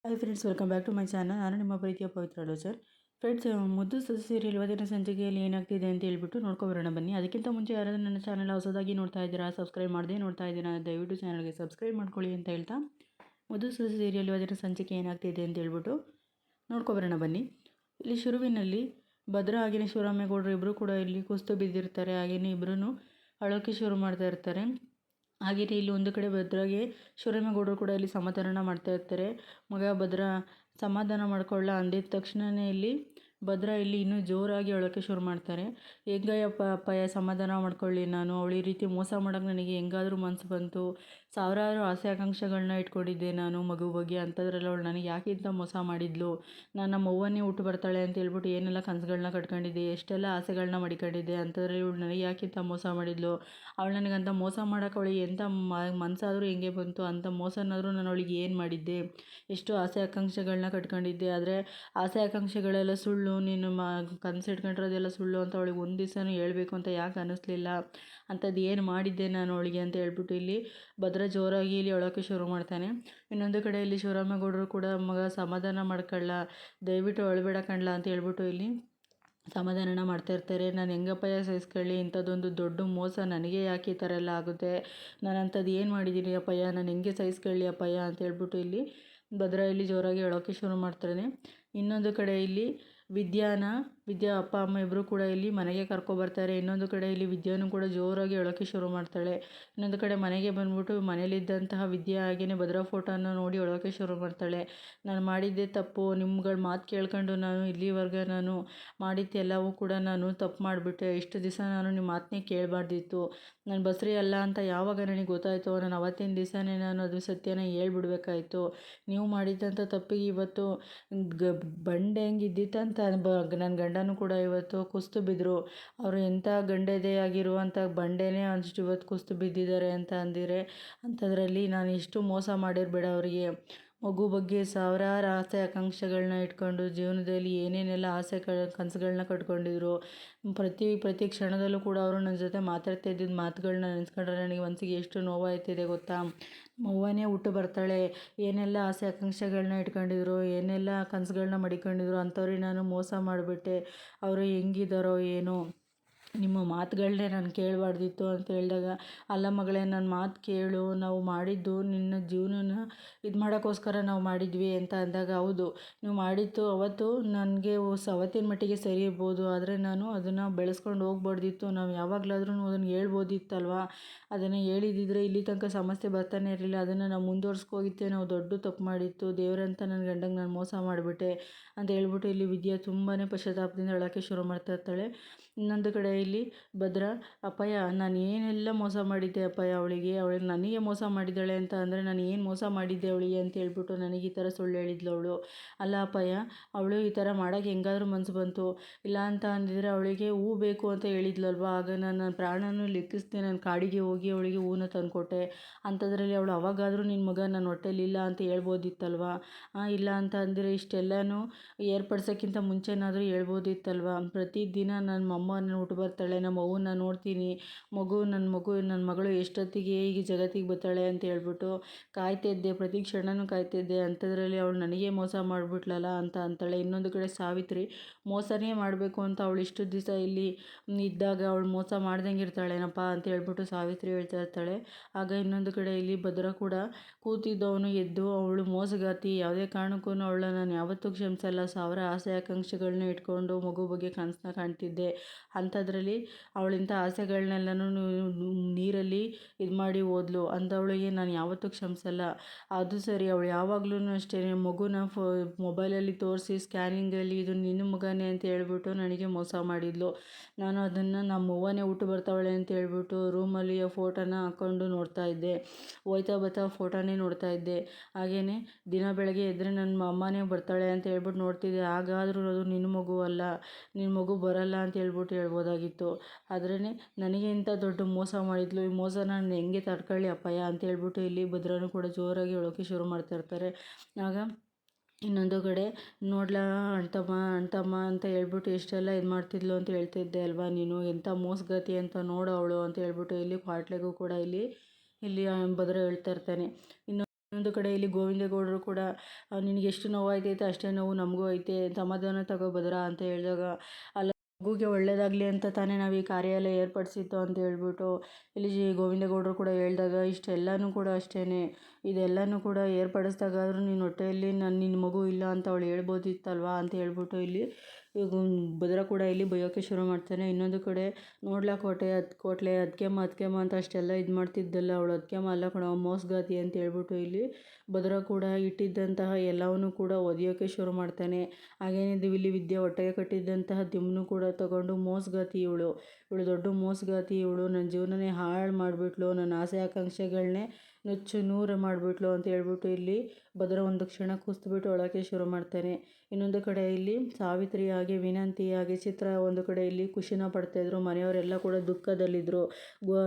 Hi friends, welcome back to my channel. ನಾನು ನಿಮ್ಮ ಪ್ರೀತಿಯ ಪವಿತ್ರ ಲೋಚರ್. ಫ್ರೆಂಡ್ಸ್, ಮುದ್ದು ಸೊಸೆ ಸೀರಿಯಲ್ ಇವತ್ತಿನ ಸಂಚಿಕೆಯಲ್ಲಿ ಏನಾಗ್ತಿದೆ ಅಂತ ಹೇಳ್ಬಿಟ್ಟು ನೋಡ್ಕೊಬರೋಣ ಬನ್ನಿ. ಅದಕ್ಕಿಂತ ಮುಂಚೆ ಯಾರಾದರೂ ನನ್ನ ಚಾನಲ್ ಹೊಸದಾಗಿ ನೋಡ್ತಾ ಇದ್ದೀರಾ, ಸಬ್ಸ್ಕ್ರೈಬ್ ಮಾಡದೆ ನೋಡ್ತಾ ಇದ್ದೀರಾ, ದಯವಿಟ್ಟು ಚಾನಲ್ಗೆ ಸಬ್ಸ್ಕ್ರೈಬ್ ಮಾಡ್ಕೊಳ್ಳಿ ಅಂತ ಹೇಳ್ತಾ ಮುದ್ದು ಸೊಸೆ ಸೀರಿಯಲ್ ಇವತ್ತಿನ ಸಂಚಿಕೆ ಏನಾಗ್ತಿದೆ ಅಂತ ಹೇಳ್ಬಿಟ್ಟು ನೋಡ್ಕೊಬರೋಣ ಬನ್ನಿ. ಇಲ್ಲಿ ಶುರುವಿನಲ್ಲಿ ಭದ್ರ ಹಾಗೆಯೇ ಶಿವರಾಮೇಗೌಡರು ಇಬ್ಬರು ಕೂಡ ಇಲ್ಲಿ ಕುಸ್ತು ಬಿದ್ದಿರ್ತಾರೆ. ಹಾಗೆಯೇ ಇಬ್ಬರೂ ಅಳೋಕ್ಕೆ ಶುರು ಮಾಡ್ತಾ ಇರ್ತಾರೆ. ಹಾಗೆಯೇ ಇಲ್ಲಿ ಒಂದು ಕಡೆ ಭದ್ರಾಗೆ ಶಿವರಾಮೇಗೌಡರು ಕೂಡ ಇಲ್ಲಿ ಸಮಾಧಾನ ಮಾಡ್ತಾ ಇರ್ತಾರೆ. ಮಗ ಭದ್ರ ಸಮಾಧಾನ ಮಾಡ್ಕೊಳ್ಳ ಅಂದಿದ ತಕ್ಷಣವೇ ಇಲ್ಲಿ ಭದ್ರ ಇಲ್ಲಿ ಇನ್ನೂ ಜೋರಾಗಿ ಅಳೋಕ್ಕೆ ಶುರು ಮಾಡ್ತಾರೆ. ಹೆಂಗಯ್ಯಪ್ಪ ಅಪ್ಪಯ್ಯ ಸಮಾಧಾನ ಮಾಡ್ಕೊಳ್ಳಿ, ನಾನು ಅವಳು ಈ ರೀತಿ ಮೋಸ ಮಾಡೋಕ್ಕೆ ನನಗೆ ಹೆಂಗಾದರೂ ಮನಸ್ಸು ಬಂತು. ಸಾವಿರಾರು ಆಸೆ ಆಕಾಂಕ್ಷೆಗಳನ್ನ ಇಟ್ಕೊಂಡಿದ್ದೆ ನಾನು ಮಗು ಬಗ್ಗೆ. ಅಂಥದ್ರಲ್ಲಿ ಅವಳು ನನಗೆ ಯಾಕೆ ಇಂಥ ಮೋಸ ಮಾಡಿದ್ಲು. ನಾನು ನಮ್ಮ ಅವ್ವನ್ನೇ ಹುಟ್ಟು ಬರ್ತಾಳೆ ಅಂತ ಹೇಳ್ಬಿಟ್ಟು ಏನೆಲ್ಲ ಕನಸುಗಳನ್ನ ಕಟ್ಕೊಂಡಿದ್ದೆ, ಎಷ್ಟೆಲ್ಲ ಆಸೆಗಳನ್ನ ಮಡಿಕೊಂಡಿದ್ದೆ. ಅಂಥದ್ರಲ್ಲಿ ಇವಳು ನನಗೆ ಯಾಕೆ ಇಂಥ ಮೋಸ ಮಾಡಿದ್ಲು. ಅವಳು ನನಗಂತ ಮೋಸ ಮಾಡೋಕೆ ಅವಳಿಗೆ ಎಂಥ ಮನಸ್ಸಾದರೂ ಹೆಂಗೆ ಬಂತು. ಅಂಥ ಮೋಸನಾದರೂ ನಾನು ಅವಳಿಗೆ ಏನು ಮಾಡಿದ್ದೆ. ಎಷ್ಟು ಆಸೆ ಆಕಾಂಕ್ಷೆಗಳನ್ನ ಕಟ್ಕೊಂಡಿದ್ದೆ. ಆದರೆ ಆಸೆ ಆಕಾಂಕ್ಷೆಗಳೆಲ್ಲ ಸುಳ್ಳು, ನೀನು ಕನಸು ಇಟ್ಕೊಂಡಿರೋದೆಲ್ಲ ಸುಳ್ಳು ಅಂತ ಅವಳಿಗೆ ಒಂದು ದಿವಸನೂ ಹೇಳಬೇಕು ಅಂತ ಯಾಕೆ ಅನ್ನಿಸ್ಲಿಲ್ಲ. ಅಂಥದ್ದು ಏನು ಮಾಡಿದ್ದೆ ನಾನು ಅವಳಿಗೆ ಅಂತ ಹೇಳ್ಬಿಟ್ಟು ಇಲ್ಲಿ ಭದ್ರ ಜೋರಾಗಿ ಇಲ್ಲಿ ಅಳೋಕ್ಕೆ ಶುರು ಮಾಡ್ತಾನೆ. ಇನ್ನೊಂದು ಕಡೆ ಇಲ್ಲಿ ಶಿವರಾಮೇಗೌಡರು ಕೂಡ ಮಗ ಸಮಾಧಾನ ಮಾಡ್ಕೊಳ್ಳ, ದಯವಿಟ್ಟು ಅಳಬೇಡ ಕಣ್ಲ ಅಂತ ಹೇಳ್ಬಿಟ್ಟು ಇಲ್ಲಿ ಸಮಾಧಾನ ಮಾಡ್ತಾ ಇರ್ತಾರೆ. ನಾನು ಹೆಂಗಪ್ಪಯ್ಯ ಸಹಿಸ್ಕೊಳ್ಳಿ, ಇಂಥದ್ದೊಂದು ದೊಡ್ಡ ಮೋಸ ನನಗೆ ಯಾಕೆ ಈ ಥರ ಎಲ್ಲ ಆಗುತ್ತೆ. ನಾನು ಅಂಥದ್ದು ಏನು ಮಾಡಿದ್ದೀನಿ ಅಪ್ಪಯ್ಯ, ನಾನು ಹೆಂಗೆ ಸಹಿಸ್ಕೊಳ್ಳಿ ಅಪ್ಪಯ್ಯ ಅಂತ ಹೇಳ್ಬಿಟ್ಟು ಇಲ್ಲಿ ಭದ್ರ ಇಲ್ಲಿ ಜೋರಾಗಿ ಅಳೋಕ್ಕೆ ಶುರು ಮಾಡ್ತಾನೆ. ಇನ್ನೊಂದು ಕಡೆ ಇಲ್ಲಿ ವಿದ್ಯಾ ಅಪ್ಪ ಅಮ್ಮ ಇಬ್ಬರು ಕೂಡ ಇಲ್ಲಿ ಮನೆಗೆ ಕರ್ಕೊಬರ್ತಾರೆ. ಇನ್ನೊಂದು ಕಡೆ ಇಲ್ಲಿ ವಿದ್ಯಾನೂ ಕೂಡ ಜೋರಾಗಿ ಅಳೋಕ್ಕೆ ಶುರು ಮಾಡ್ತಾಳೆ. ಇನ್ನೊಂದು ಕಡೆ ಮನೆಗೆ ಬಂದ್ಬಿಟ್ಟು ಮನೇಲಿದ್ದಂತಹ ವಿದ್ಯಾ ಹಾಗೆಯೇ ಭದ್ರ ಫೋಟೋನ ನೋಡಿ ಅಳೋಕ್ಕೆ ಶುರು ಮಾಡ್ತಾಳೆ. ನಾನು ಮಾಡಿದ್ದೆ ತಪ್ಪು, ನಿಮ್ಗಳ ಮಾತು ಕೇಳ್ಕೊಂಡು ನಾನು ಇಲ್ಲಿವರೆಗೆ ನಾನು ಮಾಡಿದ್ದೆಲ್ಲವೂ ಕೂಡ ನಾನು ತಪ್ಪು ಮಾಡಿಬಿಟ್ಟೆ. ಇಷ್ಟು ದಿವಸ ನಾನು ನಿಮ್ಮ ಮಾತನ್ನೇ ಕೇಳಬಾರ್ದಿತ್ತು. ನಾನು ಬಸ್ರಿ ಅಲ್ಲ ಅಂತ ಯಾವಾಗ ನನಗೆ ಗೊತ್ತಾಯಿತೋ ನಾನು ಅವತ್ತಿನ ದಿವಸನೇ ನಾನು ಅದು ಸತ್ಯನ ಹೇಳ್ಬಿಡ್ಬೇಕಾಯ್ತು. ನೀವು ಮಾಡಿದ್ದಂಥ ತಪ್ಪಿಗೆ ಇವತ್ತು ಬಂಡೆ ಹೆಂಗೆ ಇದ್ದಿತ್ತಂತ ನನ್ನ ಗಂಡನೂ ಕೂಡ ಇವತ್ತು ಕುಸ್ತು ಬಿದ್ದರು. ಅವರು ಎಂಥ ಗಂಡೆದೆ ಆಗಿರುವಂಥ ಬಂಡೆನೇ ಅಷ್ಟು ಇವತ್ತು ಕುಸ್ತು ಬಿದ್ದಿದ್ದಾರೆ ಅಂತ ಅಂದಿರೆ, ಅಂಥದ್ರಲ್ಲಿ ನಾನು ಎಷ್ಟು ಮೋಸ ಮಾಡಿರಬೇಡ ಅವರಿಗೆ. ಮಗು ಬಗ್ಗೆ ಸಾವಿರಾರು ಆಸೆ ಆಕಾಂಕ್ಷೆಗಳನ್ನ ಇಟ್ಕೊಂಡು ಜೀವನದಲ್ಲಿ ಏನೇನೆಲ್ಲ ಕನಸುಗಳನ್ನ ಕಟ್ಕೊಂಡಿದ್ರು. ಪ್ರತಿ ಕ್ಷಣದಲ್ಲೂ ಕೂಡ ಅವರು ನನ್ನ ಜೊತೆ ಮಾತಾಡ್ತಾ ಇದ್ದಿದ್ದ ಮಾತುಗಳನ್ನ ನೆನೆಸ್ಕೊಂಡ್ರೆ ನನಗೆ ಮನಸ್ಸಿಗೆ ಎಷ್ಟು ನೋವಾಯ್ತಿದೆ ಗೊತ್ತಾ. ಅವ್ವನೇ ಹುಟ್ಟು ಬರ್ತಾಳೆ, ಏನೆಲ್ಲ ಆಸೆ ಆಕಾಂಕ್ಷೆಗಳನ್ನ ಇಟ್ಕೊಂಡಿದ್ರು, ಏನೆಲ್ಲ ಕನಸುಗಳನ್ನ ಮಡಿಕೊಂಡಿದ್ರು, ಅಂಥವ್ರಿಗೆ ನಾನು ಮೋಸ ಮಾಡಿಬಿಟ್ಟೆ. ಅವರು ಹೆಂಗಿದ್ದಾರೋ ಏನೋ, ನಿಮ್ಮ ಮಾತುಗಳನ್ನೇ ನಾನು ಕೇಳಬಾರ್ದಿತ್ತು ಅಂತ ಹೇಳಿದಾಗ, ಅಲ್ಲ ಮಗಳೇ ನನ್ನ ಮಾತು ಕೇಳು, ನಾವು ಮಾಡಿದ್ದು ನಿನ್ನ ಜೀವನನ ಇದು ಮಾಡೋಕ್ಕೋಸ್ಕರ ನಾವು ಮಾಡಿದ್ವಿ ಅಂತ ಅಂದಾಗ, ಹೌದು ನೀವು ಮಾಡಿದ್ದು ಅವತ್ತು ನನಗೆ ಅವತ್ತಿನ ಮಟ್ಟಿಗೆ ಸರಿ ಇರ್ಬೋದು, ಆದರೆ ನಾನು ಅದನ್ನು ಬೆಳೆಸ್ಕೊಂಡು ಹೋಗ್ಬಾರ್ದಿತ್ತು. ನಾವು ಯಾವಾಗಲಾದ್ರೂ ಅದನ್ನು ಹೇಳ್ಬೋದಿತ್ತಲ್ವ. ಅದನ್ನು ಹೇಳಿದಿದ್ರೆ ಇಲ್ಲಿ ತನಕ ಸಮಸ್ಯೆ ಬರ್ತಾನೆ ಇರಲಿಲ್ಲ. ಅದನ್ನು ನಾವು ಮುಂದುವರ್ಸ್ಕೋಗಿದ್ದೆ ನಾವು ದೊಡ್ಡ ತಪ್ಪು ಮಾಡಿತ್ತು. ದೇವರಂತ ನನ್ನ ಗಂಡಂಗೆ ನಾನು ಮೋಸ ಮಾಡಿಬಿಟ್ಟೆ ಅಂತ ಹೇಳ್ಬಿಟ್ಟು ಇಲ್ಲಿ ವಿದ್ಯಾ ತುಂಬಾ ಪಶ್ಚಾತ್ತಾಪದಿಂದ ಹೇಳೋಕ್ಕೆ ಶುರು ಮಾಡ್ತಾ ಇರ್ತಾಳೆ. ಇನ್ನೊಂದು ಕಡೆ ಇಲ್ಲಿ ಭದ್ರ, ಅಪ್ಪಯ್ಯ ನಾನು ಏನೆಲ್ಲ ಮೋಸ ಮಾಡಿದ್ದೆ ಅಪ್ಪಯ್ಯ, ಅವಳಿಗೆ ನನಗೆ ಮೋಸ ಮಾಡಿದ್ದಾಳೆ ಅಂತ ಅಂದರೆ ನಾನು ಏನು ಮೋಸ ಮಾಡಿದ್ದೆ ಅವಳಿಗೆ ಅಂತ ಹೇಳ್ಬಿಟ್ಟು ನನಗೆ ಈ ಥರ ಸುಳ್ಳು ಹೇಳಿದ್ಲು ಅವಳು. ಅಲ್ಲ ಅಪ್ಪಯ್ಯ, ಅವಳು ಈ ಥರ ಮಾಡೋಕ್ಕೆ ಹೆಂಗಾದ್ರೂ ಮನಸ್ಸು ಬಂತು. ಇಲ್ಲ ಅಂತ ಅಂದಿದ್ರೆ ಅವಳಿಗೆ ಹೂ ಬೇಕು ಅಂತ ಹೇಳಿದ್ಲಲ್ವ, ಆಗ ನಾನು ನನ್ನ ಪ್ರಾಣನೂ ಲೆಕ್ಕಿಸ್ದೆ ನಾನು ಕಾಡಿಗೆ ಹೋಗಿ ಅವಳಿಗೆ ಹೂನ ತಂದುಕೊಟ್ಟೆ. ಅಂಥದ್ರಲ್ಲಿ ಅವಳು ಅವಾಗಾದರೂ ನಿನ್ನ ಮಗ ನನ್ನ ಹೊಟ್ಟೆಲಿಲ್ಲ ಅಂತ ಹೇಳ್ಬೋದಿತ್ತಲ್ವ. ಇಲ್ಲ ಅಂತ ಅಂದರೆ ಇಷ್ಟೆಲ್ಲನೂ ಏರ್ಪಡಿಸೋಕ್ಕಿಂತ ಮುಂಚೆನಾದರೂ ಹೇಳ್ಬೋದಿತ್ತಲ್ವ. ಪ್ರತಿದಿನ ನನ್ನ ಅಮ್ಮ ನನ್ನ ಹುಟ್ಟು ಬರ್ತಾಳೆ, ನಮ್ಮ ಅವ್ವನ್ನ ನೋಡ್ತೀನಿ, ನನ್ನ ಮಗಳು ಎಷ್ಟೊತ್ತಿಗೆ ಈಗ ಜಗತ್ತಿಗೆ ಬರ್ತಾಳೆ ಅಂತ ಹೇಳ್ಬಿಟ್ಟು ಕಾಯ್ತಿದ್ದೆ, ಪ್ರತಿ ಕ್ಷಣನೂ ಕಾಯ್ತಿದ್ದೆ. ಅಂಥದ್ರಲ್ಲಿ ಅವಳು ನನಗೆ ಮೋಸ ಮಾಡಿಬಿಟ್ಲಲ್ಲ ಅಂತ ಅಂತಾಳೆ. ಇನ್ನೊಂದು ಕಡೆ ಸಾವಿತ್ರಿ ಮೋಸನೇ ಮಾಡಬೇಕು ಅಂತ ಅವಳು ಇಷ್ಟು ದಿವಸ ಇಲ್ಲಿ ಇದ್ದಾಗ ಅವಳು ಮೋಸ ಮಾಡ್ದಂಗೆ ಇರ್ತಾಳೇನಪ್ಪ ಅಂತ ಹೇಳ್ಬಿಟ್ಟು ಸಾವಿತ್ರಿ ಹೇಳ್ತಾ ಇರ್ತಾಳೆ. ಆಗ ಇನ್ನೊಂದು ಕಡೆ ಇಲ್ಲಿ ಭದ್ರ ಕೂಡ ಕೂತಿದ್ದವನು ಎದ್ದು, ಅವಳು ಮೋಸಗಾತಿ, ಯಾವುದೇ ಕಾರಣಕ್ಕೂ ಅವಳನ್ನ ನಾನು ಯಾವತ್ತೂ ಕ್ಷಮಿಸಲ್ಲ, ಸಾವಿರ ಆಸೆ ಆಕಾಂಕ್ಷೆಗಳನ್ನ ಇಟ್ಕೊಂಡು ಮಗು ಬಗ್ಗೆ ಕನಸನ್ನ ಕಾಣ್ತಿದ್ದೆ. ಅಂಥದ್ರಲ್ಲಿ ಅವಳಿಂಥ ಆಸೆಗಳನ್ನೆಲ್ಲನೂ ನೀರಲ್ಲಿ ಇದು ಮಾಡಿ ಹೋದ್ಲು. ಅಂಥವಳಿಗೆ ನಾನು ಯಾವತ್ತೂ ಕ್ಷಮಿಸಲ್ಲ. ಅದು ಸರಿ, ಅವಳು ಯಾವಾಗಲೂ ಅಷ್ಟೇ ಮಗುನ ಮೊಬೈಲಲ್ಲಿ ತೋರಿಸಿ ಸ್ಕ್ಯಾನಿಂಗಲ್ಲಿ ಇದು ನಿನ್ನ ಮಗನೇ ಅಂತ ಹೇಳ್ಬಿಟ್ಟು ನನಗೆ ಮೋಸ ಮಾಡಿದ್ಲು. ನಾನು ಅದನ್ನು ನಮ್ಮ ಅವ್ವನೇ ಹುಟ್ಟು ಬರ್ತಾವಳೆ ಅಂತ ಹೇಳ್ಬಿಟ್ಟು ರೂಮಲ್ಲಿ ಆ ಫೋಟೋನ ಹಾಕ್ಕೊಂಡು ನೋಡ್ತಾ ಇದ್ದೆ, ಹೋಯ್ತಾ ಬರ್ತಾ ಫೋಟೋನೇ ನೋಡ್ತಾ ಇದ್ದೆ. ಹಾಗೆಯೇ ದಿನ ಬೆಳಗ್ಗೆ ಎದ್ದರೆ ನನ್ನ ಅಮ್ಮನೇ ಬರ್ತಾಳೆ ಅಂತ ಹೇಳ್ಬಿಟ್ಟು ನೋಡ್ತಿದ್ದೆ. ಹಾಗಾದರೂ ಅದು ನಿನ್ನ ಮಗು ಅಲ್ಲ, ನಿನ್ನ ಮಗು ಬರಲ್ಲ ಅಂತ ಹೇಳ್ಬಿಟ್ಟು ಹೇಳ್ಬೋದಾಗಿತ್ತು. ಆದ್ರೇ ನನಗೆ ಇಂಥ ದೊಡ್ಡ ಮೋಸ ಮಾಡಿದ್ಲು, ಈ ಮೋಸನ ನಾನು ಹೆಂಗೆ ತಡ್ಕೊಳ್ಳಿ ಅಪ್ಪಯ್ಯ ಅಂತ ಹೇಳ್ಬಿಟ್ಟು ಇಲ್ಲಿ ಭದ್ರನೂ ಕೂಡ ಜೋರಾಗಿ ಹೇಳೋಕ್ಕೆ ಶುರು ಮಾಡ್ತಾ ಇರ್ತಾರೆ. ಆಗ ಇನ್ನೊಂದು ಕಡೆ ನೋಡ್ಲಾ ಅಣ್ತಮ್ಮ ಅಂತ ಹೇಳ್ಬಿಟ್ಟು ಎಷ್ಟೆಲ್ಲ ಇದು ಮಾಡ್ತಿದ್ಲು ಅಂತ ಹೇಳ್ತಿದ್ದೆ ಅಲ್ವಾ ನೀನು, ಎಂಥ ಮೋಸಗತಿ ಅಂತ ನೋಡು ಅವಳು ಅಂತ ಹೇಳ್ಬಿಟ್ಟು ಇಲ್ಲಿ ಕ್ವಾಟ್ಲೆಗೂ ಕೂಡ ಇಲ್ಲಿ ಭದ್ರ ಹೇಳ್ತಾ ಇರ್ತಾನೆ. ಇನ್ನು ಇನ್ನೊಂದು ಕಡೆ ಇಲ್ಲಿ ಗೋವಿಂದೇಗೌಡರು ಕೂಡ ನಿನಗೆ ಎಷ್ಟು ನೋವಾಯ್ತೈತೆ ಅಷ್ಟೇ ನೋವು ನಮಗೂ ಐತೆ, ಸಮಾಧಾನ ತಗೋ ಭದ್ರ ಅಂತ ಹೇಳಿದಾಗ, ಅಲ್ಲ ಮಗುಗೆ ಒಳ್ಳೇದಾಗಲಿ ಅಂತ ತಾನೇ ನಾವು ಈ ಕಾರ್ಯ ಎಲ್ಲ ಏರ್ಪಡಿಸಿತ್ತು ಅಂತ ಹೇಳ್ಬಿಟ್ಟು ಇಲ್ಲಿ ಗೋವಿಂದೇಗೌಡರು ಕೂಡ ಹೇಳಿದಾಗ, ಇಷ್ಟೆಲ್ಲನೂ ಕೂಡ ಅಷ್ಟೇ, ಇದೆಲ್ಲನೂ ಕೂಡ ಏರ್ಪಡಿಸ್ದಾಗಾದ್ರೂ ನಿನ್ನ ಹೊಟ್ಟೆಯಲ್ಲಿ ನಿನ್ನ ಮಗು ಇಲ್ಲ ಅಂತ ಅವಳು ಹೇಳ್ಬೋದಿತ್ತಲ್ವಾ ಅಂತ ಹೇಳ್ಬಿಟ್ಟು ಇಲ್ಲಿ ಭದ್ರ ಕೂಡ ಇಲ್ಲಿ ಬೈಯೋಕ್ಕೆ ಶುರು ಮಾಡ್ತಾನೆ. ಇನ್ನೊಂದು ಕಡೆ ನೋಡ್ಲಾ ಕೋಟ್ಲೆ ಅದಕ್ಕೆಮ್ಮ ಅಂತ ಅಷ್ಟೆಲ್ಲ ಇದು ಮಾಡ್ತಿದ್ದಲ್ಲ, ಅವಳು ಅದಕ್ಕೆಮ್ಮ ಅಲ್ಲ ಕಣೋ ಮೋಸಗಾತಿ ಅಂತ ಹೇಳ್ಬಿಟ್ಟು ಇಲ್ಲಿ ಭದ್ರ ಕೂಡ ಇಟ್ಟಿದ್ದಂತಹ ಎಲ್ಲವನ್ನೂ ಕೂಡ ಒದೆಯೋಕ್ಕೆ ಶುರು ಮಾಡ್ತಾನೆ. ಹಾಗೇನಿದ್ದು ಇಲ್ಲಿ ವಿದ್ಯೆ ಹೊಟ್ಟೆಗೆ ಕಟ್ಟಿದ್ದಂತಹ ದಿಮ್ಮನ್ನು ಕೂಡ ತಗೊಂಡು ಮೋಸಗಾತಿ ಇವಳು ದೊಡ್ಡ ಮೋಸಗಾತಿ ಇವಳು, ನನ್ನ ಜೀವನನೇ ಹಾಳು ಮಾಡಿಬಿಟ್ಲು, ನನ್ನ ಆಸೆ ಆಕಾಂಕ್ಷೆಗಳನ್ನೇ ನುಚ್ಚು ನೂರು ಮಾಡಿಬಿಟ್ಲು ಅಂತ ಹೇಳ್ಬಿಟ್ಟು ಇಲ್ಲಿ ಭದ್ರ ಒಂದು ಕ್ಷಣ ಕುಸಿದ್ಬಿಟ್ಟು ಅಳೋಕ್ಕೆ ಶುರು ಮಾಡ್ತಾನೆ. ಇನ್ನೊಂದು ಕಡೆ ಇಲ್ಲಿ ಸಾವಿತ್ರಿ ಹಾಗೆ ವಿನಂತಿ ಹಾಗೆ ಚಿತ್ರ ಒಂದು ಕಡೆ ಇಲ್ಲಿ ಖುಷಿನ ಪಡ್ತಾಯಿದ್ರು, ಮನೆಯವರೆಲ್ಲ ಕೂಡ ದುಃಖದಲ್ಲಿದ್ದರು.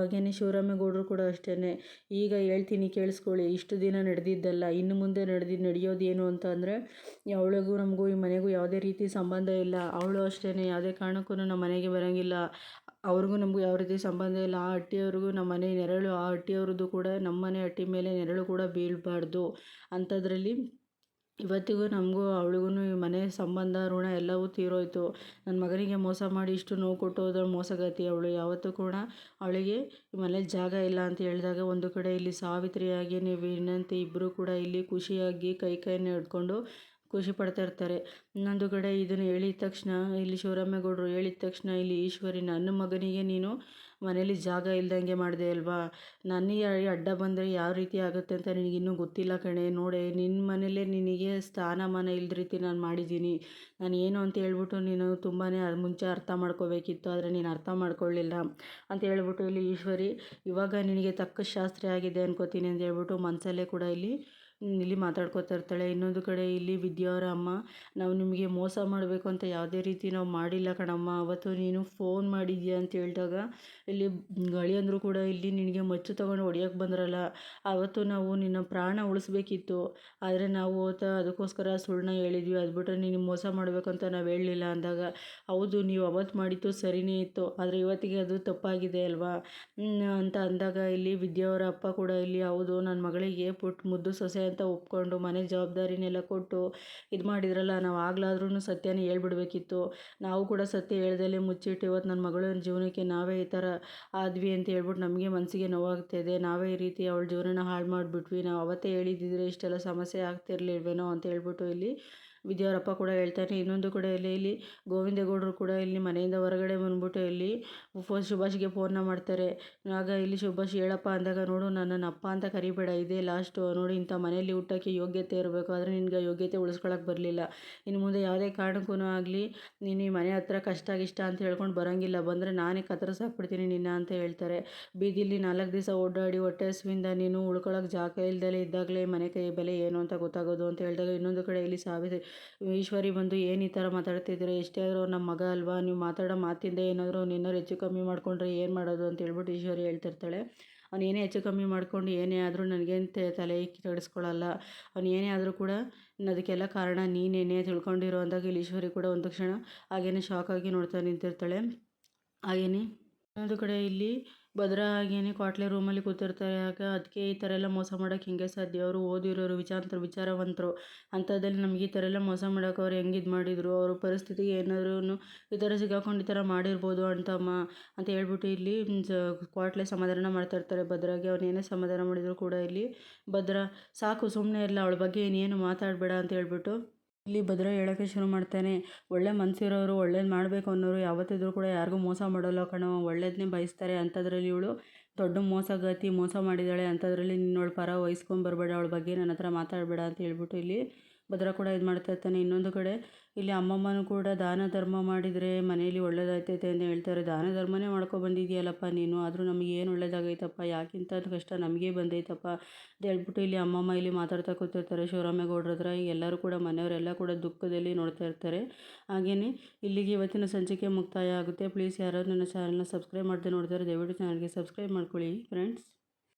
ಹಾಗೇನೆ ಶಿವರಾಮೇಗೌಡರು ಕೂಡ ಅಷ್ಟೇ, ಈಗ ಹೇಳ್ತೀನಿ ಕೇಳಿಸ್ಕೊಳ್ಳಿ, ಇಷ್ಟು ದಿನ ನಡೆದಿದ್ದಲ್ಲ, ಇನ್ನು ಮುಂದೆ ನಡೆಯೋದೇನು ಅಂತ ಅಂದರೆ, ಅವಳಿಗೂ ನಮಗೂ ಈ ಮನೆಗೂ ಯಾವುದೇ ರೀತಿ ಸಂಬಂಧ ಇಲ್ಲ, ಅವಳು ಅಷ್ಟೇ ಯಾವುದೇ ಕಾರಣಕ್ಕೂ ನಮ್ಮ ಮನೆಗೆ ಬರೋಂಗಿಲ್ಲ, ಅವ್ರಿಗೂ ನಮಗೂ ಯಾವ ರೀತಿ ಸಂಬಂಧ ಇಲ್ಲ, ಆ ಹಟ್ಟಿಯವ್ರಿಗೂ ನಮ್ಮ ಮನೆ ನೆರಳು, ಆ ಹಟ್ಟಿಯವ್ರದ್ದು ಕೂಡ ನಮ್ಮ ಮನೆ ಹಟ್ಟಿ ಮೇಲೆ ನೆರಳು ಕೂಡ ಬೀಳಬಾರ್ದು. ಅಂಥದ್ರಲ್ಲಿ ಇವತ್ತಿಗೂ ನಮಗೂ ಅವಳಿಗೂ ಈ ಮನೆ ಸಂಬಂಧ ಋಣ ಎಲ್ಲವೂ ತೀರೋಯ್ತು. ನನ್ನ ಮಗನಿಗೆ ಮೋಸ ಮಾಡಿ ಇಷ್ಟು ನೋವು ಕೊಟ್ಟು ಹೋದವಳು ಮೋಸಗಾತಿ ಅವಳು, ಯಾವತ್ತೂ ಕೂಡ ಅವಳಿಗೆ ಈ ಮನೇಲಿ ಜಾಗ ಇಲ್ಲ ಅಂತ ಹೇಳಿದಾಗ, ಒಂದು ಕಡೆ ಇಲ್ಲಿ ಸಾವಿತ್ರಿ ಹಾಗೇನೆ ವಿನಂತಿ ಇಬ್ಬರು ಕೂಡ ಇಲ್ಲಿ ಖುಷಿಯಾಗಿ ಕೈನ ಹಿಡ್ಕೊಂಡು ಖುಷಿ ಪಡ್ತಾ ಇರ್ತಾರೆ. ಇನ್ನೊಂದು ಕಡೆ ಇದನ್ನು ಹೇಳಿದ ತಕ್ಷಣ ಇಲ್ಲಿ ಶಿವರಾಮೇಗೌಡರು ಹೇಳಿದ ತಕ್ಷಣ ಇಲ್ಲಿ ಈಶ್ವರಿ, ನನ್ನ ಮಗನಿಗೆ ನೀನು ಮನೇಲಿ ಜಾಗ ಇಲ್ದಂಗೆ ಮಾಡಿದೆ ಅಲ್ವಾ, ನನಗೆ ಅಡ್ಡ ಬಂದರೆ ಯಾವ ರೀತಿ ಆಗುತ್ತೆ ಅಂತ ನಿನಗಿನ್ನೂ ಗೊತ್ತಿಲ್ಲ ಕಣೆ, ನೋಡೆ ನಿನ್ನ ಮನೇಲೇ ನಿನಗೆ ಸ್ಥಾನಮಾನ ಇಲ್ದ ರೀತಿ ನಾನು ಮಾಡಿದ್ದೀನಿ, ನಾನು ಏನು ಅಂತ ಹೇಳ್ಬಿಟ್ಟು ನೀನು ತುಂಬಾ ಮುಂಚೆ ಅರ್ಥ ಮಾಡ್ಕೋಬೇಕಿತ್ತು, ಆದರೆ ನೀನು ಅರ್ಥ ಮಾಡ್ಕೊಳ್ಳಿಲ್ಲ ಅಂತ ಹೇಳ್ಬಿಟ್ಟು ಇಲ್ಲಿ ಈಶ್ವರಿ, ಇವಾಗ ನಿನಗೆ ತಕ್ಕ ಶಾಸ್ತ್ರಿ ಆಗಿದೆ ಅನ್ಕೋತೀನಿ ಅಂತ ಹೇಳ್ಬಿಟ್ಟು ಮನಸಲ್ಲೇ ಕೂಡ ಇಲ್ಲಿ ಮಾತಾಡ್ಕೋತಾ ಇರ್ತಾಳೆ. ಇನ್ನೊಂದು ಕಡೆ ಇಲ್ಲಿ ವಿದ್ಯಾವರ ಅಮ್ಮ, ನಾವು ನಿಮಗೆ ಮೋಸ ಮಾಡಬೇಕು ಅಂತ ಯಾವುದೇ ರೀತಿ ನಾವು ಮಾಡಿಲ್ಲ ಕಣಮ್ಮ, ಅವತ್ತು ನೀನು ಫೋನ್ ಮಾಡಿದ್ಯಾ ಅಂತ ಹೇಳಿದಾಗ ಇಲ್ಲಿ ಗಳಿಯಂದರು ಕೂಡ ಇಲ್ಲಿ ನಿನಗೆ ಮಚ್ಚು ತೊಗೊಂಡು ಹೊಡಿಯೋಕ್ಕೆ ಬಂದ್ರಲ್ಲ, ಆವತ್ತು ನಾವು ನಿನ್ನ ಪ್ರಾಣ ಉಳಿಸ್ಬೇಕಿತ್ತು, ಆದರೆ ನಾವು ಅದಕ್ಕೋಸ್ಕರ ಸುಳ್ಳನ್ನ ಹೇಳಿದ್ವಿ, ಅದು ಬಿಟ್ಟರೆ ನಿನಗೆ ಮೋಸ ಮಾಡಬೇಕು ಅಂತ ನಾವು ಹೇಳಲಿಲ್ಲ ಅಂದಾಗ, ಹೌದು ನೀವು ಅವತ್ತು ಮಾಡಿದ್ದು ಸರಿಯೇ ಇತ್ತು, ಆದರೆ ಇವತ್ತಿಗೆ ಅದು ತಪ್ಪಾಗಿದೆ ಅಲ್ವಾ ಅಂತ ಅಂದಾಗ ಇಲ್ಲಿ ವಿದ್ಯಾವರ ಅಪ್ಪ ಕೂಡ ಇಲ್ಲಿ, ಹೌದು ನನ್ನ ಮಗಳಿಗೆ ಪುಟ್ಟ ಮುದ್ದು ಸೊಸೆ ಅಂತ ಒಪ್ಕೊಂಡು ಮನೆ ಜವಾಬ್ದಾರಿನೆಲ್ಲ ಕೊಟ್ಟು ಇದು ಮಾಡಿದ್ರಲ್ಲ, ನಾವು ಆಗ್ಲಾದ್ರೂ ಸತ್ಯನೇ ಹೇಳ್ಬಿಡ್ಬೇಕಿತ್ತು, ನಾವು ಕೂಡ ಸತ್ಯ ಹೇಳ್ದಲ್ಲೇ ಮುಚ್ಚಿಟ್ಟು ಇವತ್ತು ನನ್ನ ಮಗಳ ಜೀವನಕ್ಕೆ ನಾವೇ ಈ ಥರ ಆದ್ವಿ ಅಂತ ಹೇಳ್ಬಿಟ್ಟು ನಮಗೆ ಮನಸ್ಸಿಗೆ ನೋವಾಗ್ತಾಯಿದೆ, ನಾವೇ ಈ ರೀತಿ ಅವಳ ಜೀವನನ ಹಾಳು ಮಾಡಿಬಿಟ್ವಿ, ನಾವು ಅವತ್ತೇ ಹೇಳಿದ್ದಿದ್ರೆ ಇಷ್ಟೆಲ್ಲ ಸಮಸ್ಯೆ ಆಗ್ತಿರ್ಲಿಲ್ವೇನೋ ಅಂತ ಹೇಳ್ಬಿಟ್ಟು ಇಲ್ಲಿ ವಿದ್ಯಾವರಪ್ಪ ಕೂಡ ಹೇಳ್ತಾನೆ. ಇನ್ನೊಂದು ಕಡೆ ಇಲ್ಲಿ ಗೋವಿಂದೇಗೌಡರು ಕೂಡ ಇಲ್ಲಿ ಮನೆಯಿಂದ ಹೊರಗಡೆ ಬಂದ್ಬಿಟ್ಟು ಇಲ್ಲಿ ಸುಭಾಷ್ಗೆ ಫೋನ್ನ ಮಾಡ್ತಾರೆ. ಆಗ ಇಲ್ಲಿ ಸುಭಾಷ್ ಹೇಳಪ್ಪ ಅಂದಾಗ, ನೋಡು ನನ್ನನ್ನು ಅಪ್ಪ ಅಂತ ಕರಿಬೇಡ, ಇದೇ ಲಾಸ್ಟು, ನೋಡಿ ಇಂಥ ಮನೆಯಲ್ಲಿ ಹುಟ್ಟೋಕ್ಕೆ ಯೋಗ್ಯತೆ ಇರಬೇಕು, ಆದರೆ ನಿನಗೆ ಯೋಗ್ಯತೆ ಉಳಿಸ್ಕೊಳಕ್ಕೆ ಬರಲಿಲ್ಲ, ಇನ್ನು ಮುಂದೆ ಯಾವುದೇ ಕಾರಣಕ್ಕೂ ಆಗಲಿ ನೀನು ಈ ಮನೆ ಹತ್ರ ಕಷ್ಟ ಅಂತ ಹೇಳ್ಕೊಂಡು ಬರೋಂಗಿಲ್ಲ, ಬಂದರೆ ನಾನೇ ಕತ್ತರಿಸಾಕ್ಬಿಡ್ತೀನಿ ನಿನ್ನ ಅಂತ ಹೇಳ್ತಾರೆ. ಬೀದಿಲಿ 4 ದಿವಸ ಓಡಾಡಿ ಹೊಟ್ಟೆ ಹಸಿವಿಂದ ನೀನು ಉಳ್ಕೊಳ್ಳೋಕೆ ಜಾಗ ಇಲ್ದಲೇ ಇದ್ದಾಗಲೇ ಮನೆ ಕೈ ಬೆಲೆ ಏನು ಅಂತ ಗೊತ್ತಾಗೋದು ಅಂತ ಹೇಳಿದಾಗ, ಇನ್ನೊಂದು ಕಡೆ ಇಲ್ಲಿ ಈಶ್ವರಿ ಬಂದು ಏನು ಈ ಥರ ಮಾತಾಡ್ತಿದ್ದೀರಾ, ಎಷ್ಟೇ ಆದರೂ ನಮ್ಮ ಮಗ ಅಲ್ವಾ, ನೀವು ಮಾತಾಡೋ ಮಾತಿಂದ ಏನಾದರೂ ಏನಾದ್ರು ಹೆಚ್ಚು ಕಮ್ಮಿ ಮಾಡಿಕೊಂಡ್ರೆ ಏನು ಮಾಡೋದು ಅಂತ ಹೇಳ್ಬಿಟ್ಟು ಈಶ್ವರಿ ಹೇಳ್ತಿರ್ತಾಳೆ. ಅವ್ನು ಏನೇ ಹೆಚ್ಚು ಕಮ್ಮಿ ಮಾಡಿಕೊಂಡು ಏನೇ ಆದರೂ ನನಗೇನು ತಲೆ ಕೆಡಿಸ್ಕೊಳ್ಳಲ್ಲ, ಅವ್ನು ಏನೇ ಆದರೂ ಕೂಡ ಅದಕ್ಕೆಲ್ಲ ಕಾರಣ ನೀನೇನೇ ತಿಳ್ಕೊಂಡಿರೋ ಅಂದಾಗ ಇಲ್ಲಿ ಈಶ್ವರಿ ಕೂಡ ಒಂದು ಕ್ಷಣ ಹಾಗೇನೆ ಶಾಕಾಗಿ ನೋಡ್ತಾ ನಿಂತಿರ್ತಾಳೆ. ಹಾಗೇನೆ ಇನ್ನೊಂದು ಕಡೆ ಇಲ್ಲಿ ಭದ್ರ ಹಾಗೇನೆ ಕ್ವಾಟ್ಲೆ ರೂಮಲ್ಲಿ ಕೂತಿರ್ತಾರೆ. ಆಗ ಅದಕ್ಕೆ ಈ ಥರ ಎಲ್ಲ ಮೋಸ ಮಾಡೋಕ್ಕೆ ಹೆಂಗೆ ಸಾಧ್ಯ, ಅವರು ಓದಿರೋರು ವಿಚಾರವಂತರು, ಅಂಥದ್ದಲ್ಲಿ ನಮಗೆ ಈ ಥರ ಎಲ್ಲ ಮೋಸ ಮಾಡೋಕೆ ಅವ್ರು ಹೆಂಗೆ ಇದು ಮಾಡಿದರು, ಅವ್ರ ಪರಿಸ್ಥಿತಿಗೆ ಏನಾದ್ರೂ ಈ ಥರ ಸಿಗಾಕೊಂಡು ಈ ಥರ ಮಾಡಿರ್ಬೋದು ಅಂತಮ್ಮ ಅಂತ ಹೇಳ್ಬಿಟ್ಟು ಇಲ್ಲಿ ಕ್ವಾಟ್ಲೆ ಸಮಾಧಾನ ಮಾಡ್ತಾಯಿರ್ತಾರೆ ಭದ್ರಾಗೆ. ಅವ್ನು ಏನೇ ಸಮಾಧಾನ ಮಾಡಿದ್ರು ಕೂಡ ಇಲ್ಲಿ ಭದ್ರ, ಸಾಕು ಸುಮ್ಮನೆ ಇಲ್ಲ, ಅವಳ ಬಗ್ಗೆ ಇನ್ನೇನು ಮಾತಾಡಬೇಡ ಅಂತ ಹೇಳ್ಬಿಟ್ಟು ಇಲ್ಲಿ ಭದ್ರ ಹೇಳೋಕ್ಕೆ ಶುರು ಮಾಡ್ತಾನೆ. ಒಳ್ಳೆ ಮನಸ್ಸಿರೋರು, ಒಳ್ಳೇದು ಮಾಡಬೇಕು ಅನ್ನೋರು ಯಾವತ್ತಿದ್ರೂ ಕೂಡ ಯಾರಿಗೂ ಮೋಸ ಮಾಡೋಲ್ಲ ಕಣೋ, ಒಳ್ಳೇದನ್ನೇ ಬಯಸ್ತಾರೆ, ಅಂಥದ್ರಲ್ಲಿ ಇವಳು ದೊಡ್ಡ ಮೋಸಗಾತಿ, ಮೋಸ ಮಾಡಿದ್ದಾಳೆ, ಅಂಥದ್ರಲ್ಲಿ ನಿನ್ನವಳ ಪರ ವಹಿಸ್ಕೊಂಬರ್ಬೇಡ, ಅವಳ ಬಗ್ಗೆ ನನ್ನ ಹತ್ರ ಮಾತಾಡಬೇಡ ಅಂತ ಹೇಳ್ಬಿಟ್ಟು ಇಲ್ಲಿ ಭದ್ರ ಕೂಡ ಇದು ಮಾಡ್ತಾ ಇರ್ತಾನೆ. ಇನ್ನೊಂದು ಕಡೆ ಇಲ್ಲಿ ಅಮ್ಮಮ್ಮನೂ ಕೂಡ ದಾನ ಧರ್ಮ ಮಾಡಿದರೆ ಮನೆಯಲ್ಲಿ ಒಳ್ಳೇದಾಗ್ತೈತೆ ಅಂತ ಹೇಳ್ತಾರೆ. ದಾನ ಧರ್ಮನೇ ಬಂದಿದೆಯಲ್ಲಪ್ಪ ನೀನು, ಆದರೂ ನಮಗೆ ಏನು ಒಳ್ಳೇದಾಗೈತಪ್ಪ, ಯಾಕಿಂತ ಕಷ್ಟ ನಮಗೆ ಬಂದೈತಪ್ಪ ಅಂತ ಹೇಳ್ಬಿಟ್ಟು ಇಲ್ಲಿ ಅಮ್ಮಮ್ಮ ಇಲ್ಲಿ ಮಾತಾಡ್ತಾ ಕೂತಿರ್ತಾರೆ ಶಿವರಾಮೇಗೌಡ್ರ ಹತ್ರ. ಎಲ್ಲರೂ ಕೂಡ ಮನೆಯವರೆಲ್ಲ ಕೂಡ ದುಃಖದಲ್ಲಿ ನೋಡ್ತಾ ಇರ್ತಾರೆ. ಹಾಗೆಯೇ ಇಲ್ಲಿಗೆ ಇವತ್ತಿನ ಸಂಚಿಕೆ ಮುಕ್ತಾಯ ಆಗುತ್ತೆ. ಪ್ಲೀಸ್ ಯಾರಾದರೂ ನನ್ನ ಚಾನಲ್ನ ಸಬ್ಸ್ಕ್ರೈಬ್ ಮಾಡದೆ ನೋಡ್ತಾರೆ, ದಯವಿಟ್ಟು ಚಾನಲ್ಗೆ ಸಬ್ಸ್ಕ್ರೈಬ್ ಮಾಡ್ಕೊಳ್ಳಿ ಫ್ರೆಂಡ್ಸ್.